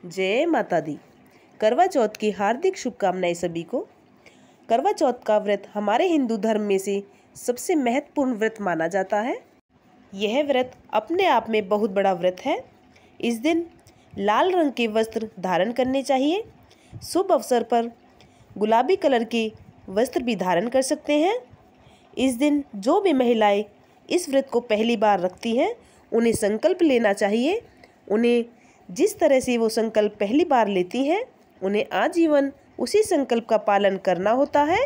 जय माता दी। करवा चौथ की हार्दिक शुभकामनाएं सभी को। करवा चौथ का व्रत हमारे हिंदू धर्म में से सबसे महत्वपूर्ण व्रत माना जाता है। यह व्रत अपने आप में बहुत बड़ा व्रत है। इस दिन लाल रंग के वस्त्र धारण करने चाहिए। शुभ अवसर पर गुलाबी कलर के वस्त्र भी धारण कर सकते हैं। इस दिन जो भी महिलाएं इस व्रत को पहली बार रखती हैं उन्हें संकल्प लेना चाहिए। उन्हें जिस तरह से वो संकल्प पहली बार लेती हैं उन्हें आजीवन उसी संकल्प का पालन करना होता है।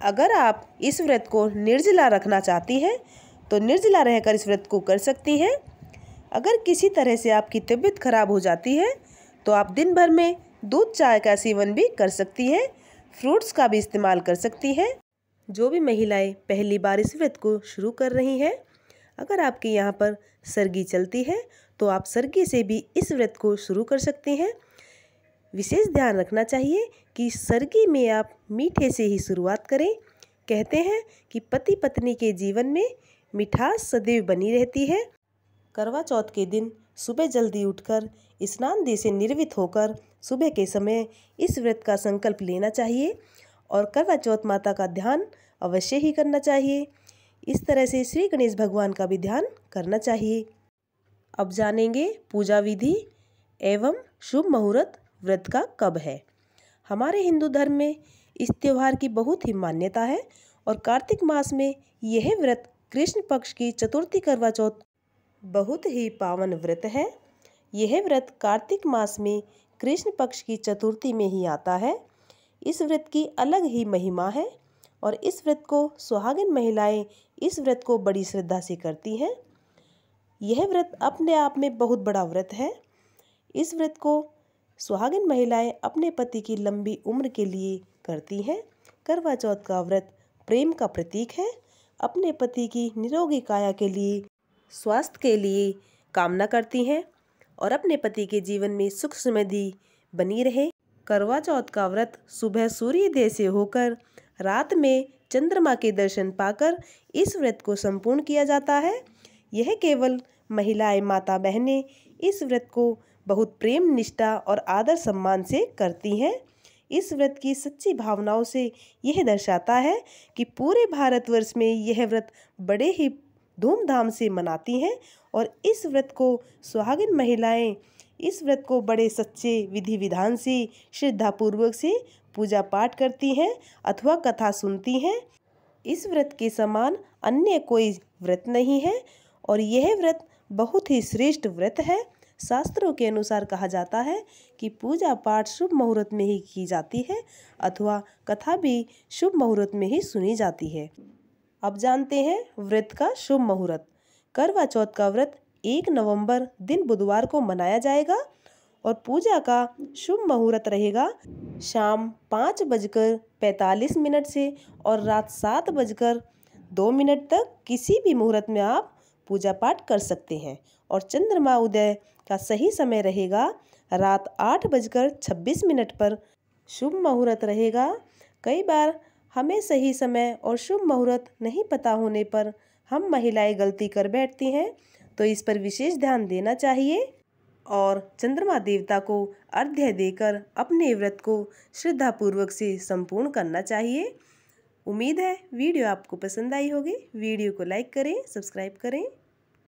अगर आप इस व्रत को निर्जला रखना चाहती हैं तो निर्जला रहकर इस व्रत को कर सकती हैं। अगर किसी तरह से आपकी तबीयत खराब हो जाती है तो आप दिन भर में दूध चाय का सेवन भी कर सकती हैं। फ्रूट्स का भी इस्तेमाल कर सकती हैं। जो भी महिलाएं पहली बार इस व्रत को शुरू कर रही हैं, अगर आपके यहाँ पर सर्गी चलती है तो आप सर्गी से भी इस व्रत को शुरू कर सकते हैं। विशेष ध्यान रखना चाहिए कि सर्गी में आप मीठे से ही शुरुआत करें। कहते हैं कि पति पत्नी के जीवन में मिठास सदैव बनी रहती है। करवा चौथ के दिन सुबह जल्दी उठकर स्नान दे से निर्वित होकर सुबह के समय इस व्रत का संकल्प लेना चाहिए और करवा चौथ माता का ध्यान अवश्य ही करना चाहिए। इस तरह से श्री गणेश भगवान का भी ध्यान करना चाहिए। अब जानेंगे पूजा विधि एवं शुभ मुहूर्त व्रत का कब है। हमारे हिंदू धर्म में इस त्यौहार की बहुत ही मान्यता है और कार्तिक मास में यह व्रत कृष्ण पक्ष की चतुर्थी करवा चौथ बहुत ही पावन व्रत है। यह व्रत कार्तिक मास में कृष्ण पक्ष की चतुर्थी में ही आता है। इस व्रत की अलग ही महिमा है और इस व्रत को सुहागिन महिलाएं इस व्रत को बड़ी श्रद्धा से करती हैं। यह व्रत अपने आप में बहुत बड़ा व्रत है। इस व्रत को सुहागिन महिलाएं अपने पति की लंबी उम्र के लिए करती हैं। करवा चौथ का व्रत प्रेम का प्रतीक है। अपने पति की निरोगी काया के लिए, स्वास्थ्य के लिए कामना करती हैं और अपने पति के जीवन में सुख समृद्धि बनी रहे। करवा चौथ का व्रत सुबह सूर्योदय से होकर रात में चंद्रमा के दर्शन पाकर इस व्रत को संपूर्ण किया जाता है। यह केवल महिलाएं माता बहनें इस व्रत को बहुत प्रेम निष्ठा और आदर सम्मान से करती हैं। इस व्रत की सच्ची भावनाओं से यह दर्शाता है कि पूरे भारतवर्ष में यह व्रत बड़े ही धूमधाम से मनाती हैं और इस व्रत को सुहागिन महिलाएं इस व्रत को बड़े सच्चे विधि विधान से श्रद्धापूर्वक से पूजा पाठ करती हैं अथवा कथा सुनती हैं। इस व्रत के समान अन्य कोई व्रत नहीं है और यह व्रत बहुत ही श्रेष्ठ व्रत है। शास्त्रों के अनुसार कहा जाता है कि पूजा पाठ शुभ मुहूर्त में ही की जाती है अथवा कथा भी शुभ मुहूर्त में ही सुनी जाती है। अब जानते हैं व्रत का शुभ मुहूर्त। करवा चौथ का व्रत 1 नवंबर दिन बुधवार को मनाया जाएगा और पूजा का शुभ मुहूर्त रहेगा शाम 5:45 से और रात 7:02 तक। किसी भी मुहूर्त में आप पूजा पाठ कर सकते हैं और चंद्रमा उदय का सही समय रहेगा रात 8:26 पर। शुभ मुहूर्त रहेगा। कई बार हमें सही समय और शुभ मुहूर्त नहीं पता होने पर हम महिलाएं गलती कर बैठती हैं, तो इस पर विशेष ध्यान देना चाहिए और चंद्रमा देवता को अर्घ्य देकर अपने व्रत को श्रद्धापूर्वक से संपूर्ण करना चाहिए। उम्मीद है वीडियो आपको पसंद आई होगी। वीडियो को लाइक करें, सब्सक्राइब करें।